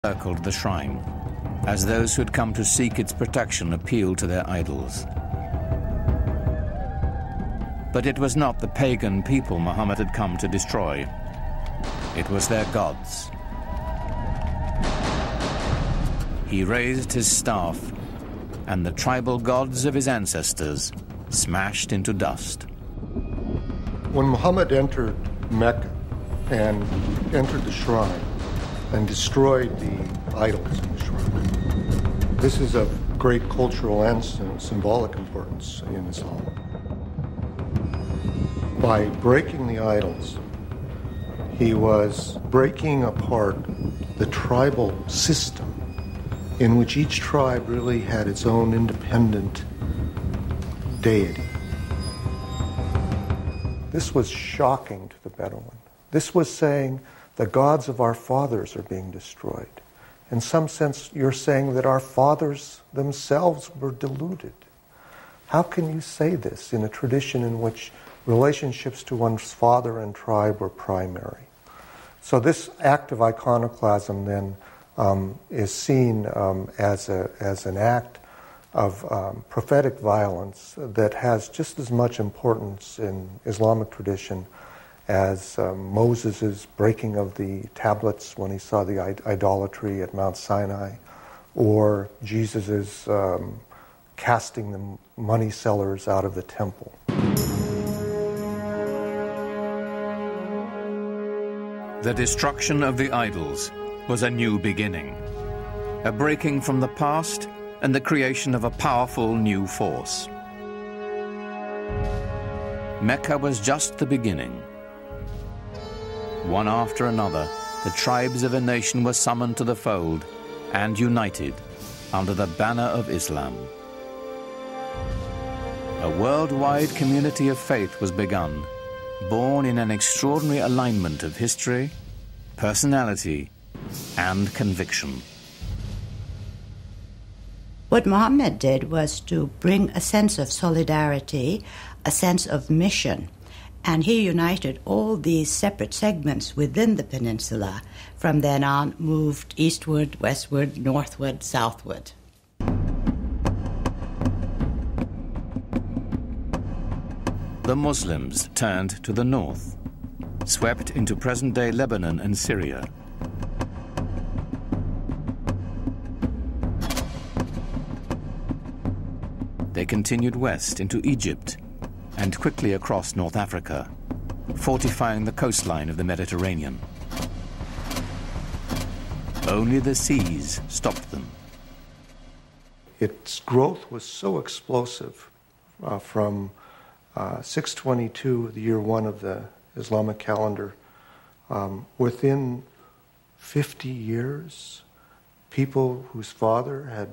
circled the shrine, as those who had come to seek its protection appealed to their idols. But it was not the pagan people Muhammad had come to destroy. It was their gods. He raised his staff, and the tribal gods of his ancestors smashed into dust. When Muhammad entered Mecca and entered the shrine and destroyed the idols in the shrine, this is of great cultural and symbolic importance in Islam. By breaking the idols, he was breaking apart the tribal system in which each tribe really had its own independent deity. This was shocking to the Bedouin. This was saying the gods of our fathers are being destroyed. In some sense, you're saying that our fathers themselves were deluded. How can you say this in a tradition in which relationships to one's father and tribe were primary? So this act of iconoclasm then is seen as an act of prophetic violence that has just as much importance in Islamic tradition as Moses' breaking of the tablets when he saw the idolatry at Mount Sinai, or Jesus' casting the money sellers out of the temple. The destruction of the idols was a new beginning, a breaking from the past and the creation of a powerful new force. Mecca was just the beginning. One after another, the tribes of a nation were summoned to the fold and united under the banner of Islam. A worldwide community of faith was begun, born in an extraordinary alignment of history, personality, and conviction. What Muhammad did was to bring a sense of solidarity, a sense of mission, and he united all these separate segments within the peninsula. From then on, moved eastward, westward, northward, southward. The Muslims turned to the north, swept into present-day Lebanon and Syria. They continued west into Egypt and quickly across North Africa, fortifying the coastline of the Mediterranean. Only the seas stopped them. Its growth was so explosive from 622, the year one of the Islamic calendar. Within 50 years, people whose father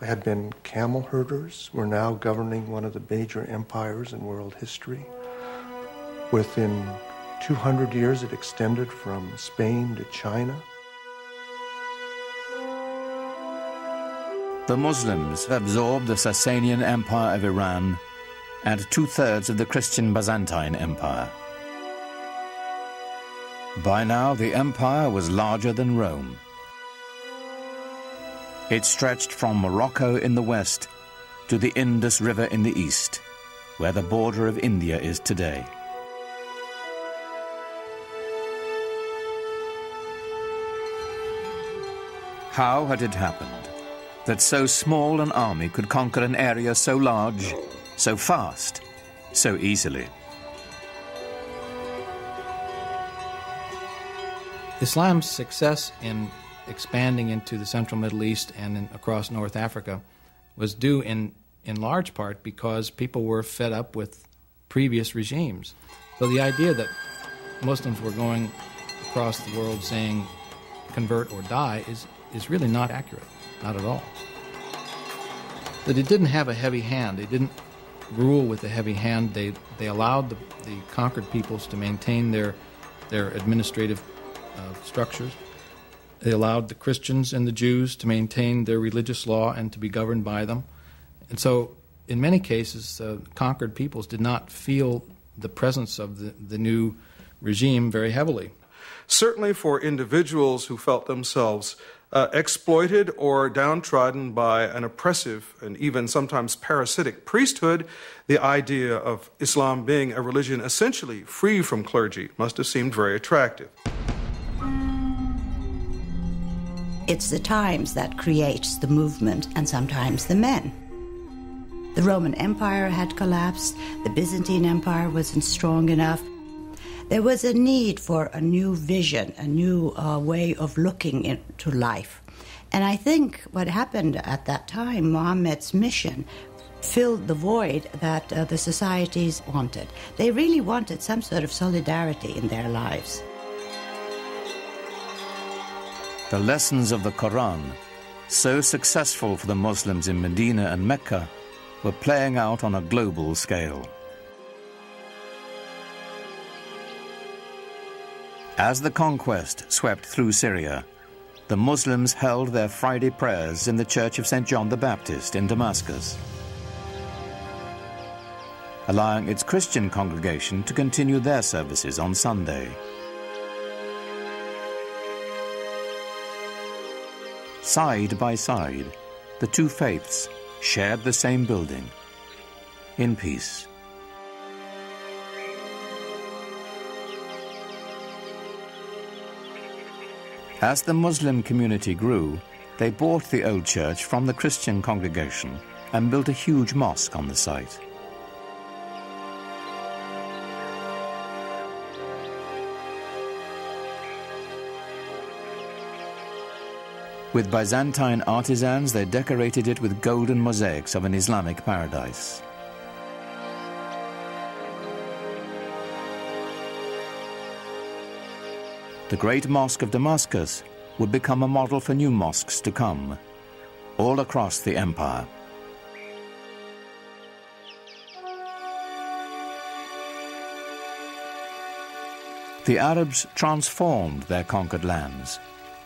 had been camel herders were now governing one of the major empires in world history. Within 200 years, it extended from Spain to China. The Muslims absorbed the Sasanian Empire of Iran and 2/3 of the Christian Byzantine Empire. By now, the empire was larger than Rome. It stretched from Morocco in the west to the Indus River in the east, where the border of India is today. How had it happened that so small an army could conquer an area so large, so fast, so easily? Islam's success in expanding into the central Middle East and across North Africa was due in large part because people were fed up with previous regimes. So the idea that Muslims were going across the world saying convert or die is really not accurate, not at all. That it didn't have a heavy hand. They didn't rule with a heavy hand. They allowed the conquered peoples to maintain their administrative structures. They allowed the Christians and the Jews to maintain their religious law and to be governed by them. And so, in many cases, conquered peoples did not feel the presence of the new regime very heavily. Certainly for individuals who felt themselves exploited or downtrodden by an oppressive and even sometimes parasitic priesthood, the idea of Islam being a religion essentially free from clergy must have seemed very attractive. It's the times that creates the movement and sometimes the men. The Roman Empire had collapsed, the Byzantine Empire wasn't strong enough. There was a need for a new vision, a new way of looking into life. And I think what happened at that time, Muhammad's mission, filled the void that the societies wanted. They really wanted some sort of solidarity in their lives. The lessons of the Quran, so successful for the Muslims in Medina and Mecca, were playing out on a global scale. As the conquest swept through Syria, the Muslims held their Friday prayers in the Church of St. John the Baptist in Damascus, allowing its Christian congregation to continue their services on Sunday. Side by side, the two faiths shared the same building, in peace. As the Muslim community grew, they bought the old church from the Christian congregation and built a huge mosque on the site. With Byzantine artisans, they decorated it with golden mosaics of an Islamic paradise. The Great Mosque of Damascus would become a model for new mosques to come, all across the empire. The Arabs transformed their conquered lands,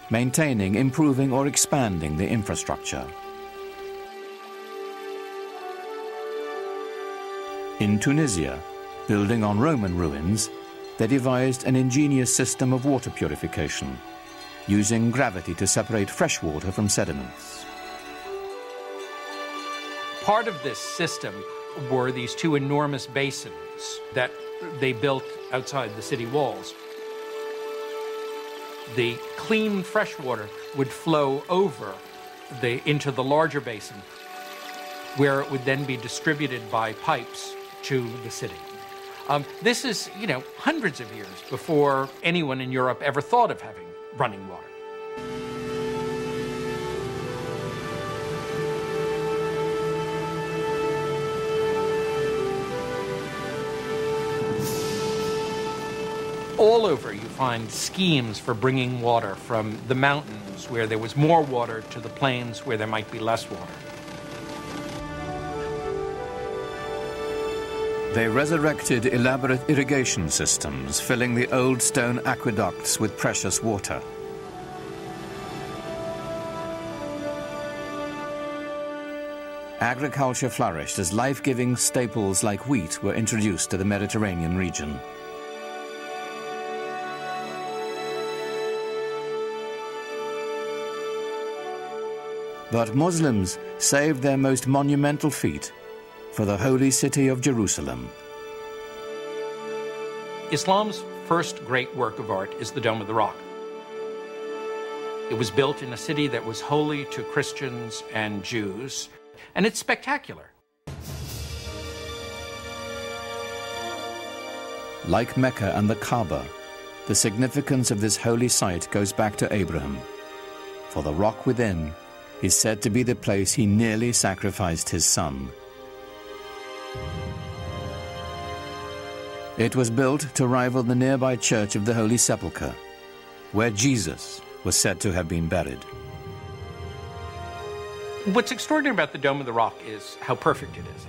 maintaining, improving, or expanding the infrastructure. In Tunisia, building on Roman ruins, they devised an ingenious system of water purification, using gravity to separate fresh water from sediments. Part of this system were these two enormous basins that they built outside the city walls. The clean fresh water would flow over into the larger basin, where it would then be distributed by pipes to the city. This is, hundreds of years before anyone in Europe ever thought of having running water. All over you find schemes for bringing water from the mountains where there was more water to the plains where there might be less water. They resurrected elaborate irrigation systems, filling the old stone aqueducts with precious water. Agriculture flourished as life-giving staples like wheat were introduced to the Mediterranean region. But Muslims saved their most monumental feat for the holy city of Jerusalem. Islam's first great work of art is the Dome of the Rock. It was built in a city that was holy to Christians and Jews, and it's spectacular. Like Mecca and the Kaaba, the significance of this holy site goes back to Abraham, for the rock within is said to be the place he nearly sacrificed his son. It was built to rival the nearby Church of the Holy Sepulchre, where Jesus was said to have been buried. What's extraordinary about the Dome of the Rock is how perfect it is.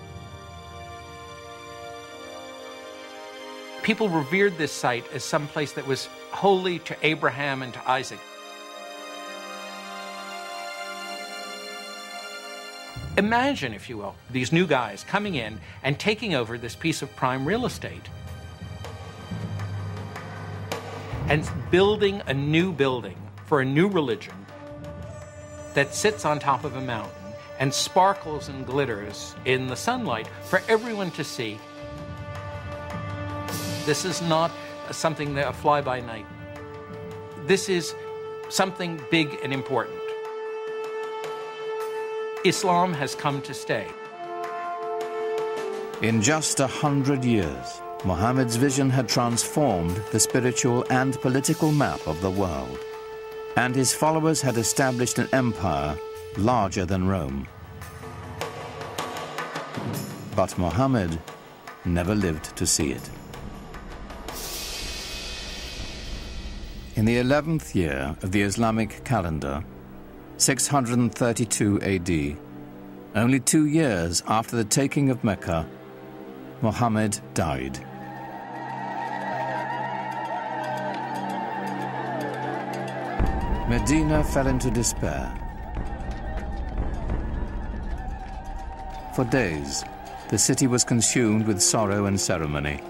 People revered this site as some place that was holy to Abraham and to Isaac. Imagine, if you will, these new guys coming in and taking over this piece of prime real estate and building a new building for a new religion that sits on top of a mountain and sparkles and glitters in the sunlight for everyone to see. This is not something that a fly-by-night. This is something big and important. Islam has come to stay. In just 100 years, Muhammad's vision had transformed the spiritual and political map of the world, and his followers had established an empire larger than Rome. But Muhammad never lived to see it. In the 11th year of the Islamic calendar, 632 AD, only 2 years after the taking of Mecca, Muhammad died. Medina fell into despair. For days, the city was consumed with sorrow and ceremony.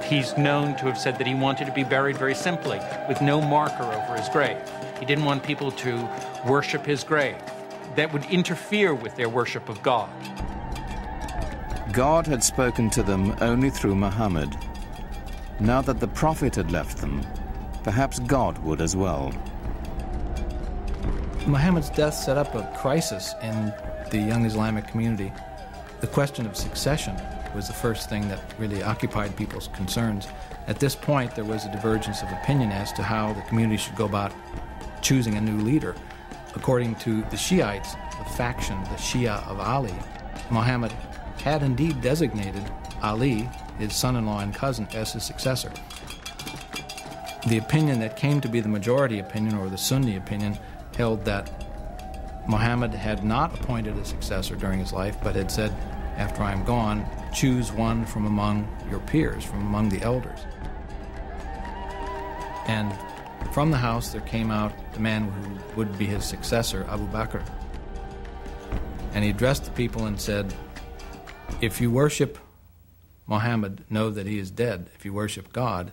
He's known to have said that he wanted to be buried very simply, with no marker over his grave. He didn't want people to worship his grave. That would interfere with their worship of God. God had spoken to them only through Muhammad. Now that the Prophet had left them, perhaps God would as well. Muhammad's death set up a crisis in the young Islamic community. The question of succession was the first thing that really occupied people's concerns. At this point, there was a divergence of opinion as to how the community should go about choosing a new leader. According to the Shiites, the faction, the Shia of Ali, Muhammad had indeed designated Ali, his son-in-law and cousin, as his successor. The opinion that came to be the majority opinion, or the Sunni opinion, held that Muhammad had not appointed a successor during his life, but had said, after I am gone, choose one from among your peers, from among the elders. And from the house there came out the man who would be his successor, Abu Bakr. And he addressed the people and said, if you worship Muhammad, know that he is dead. If you worship God,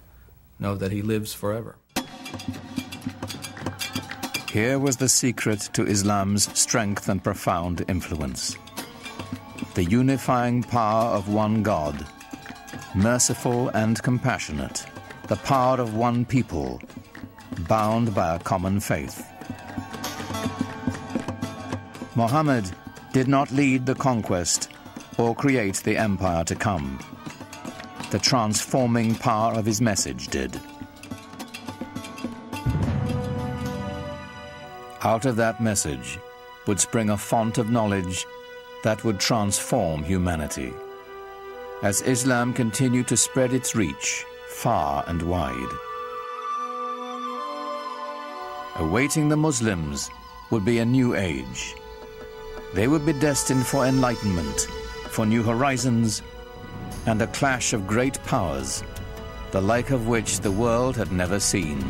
know that he lives forever. Here was the secret to Islam's strength and profound influence. The unifying power of one God, merciful and compassionate, the power of one people, bound by a common faith. Muhammad did not lead the conquest or create the empire to come. The transforming power of his message did. Out of that message would spring a font of knowledge that would transform humanity, as Islam continued to spread its reach far and wide. Awaiting the Muslims would be a new age. They would be destined for enlightenment, for new horizons, and a clash of great powers, the like of which the world had never seen.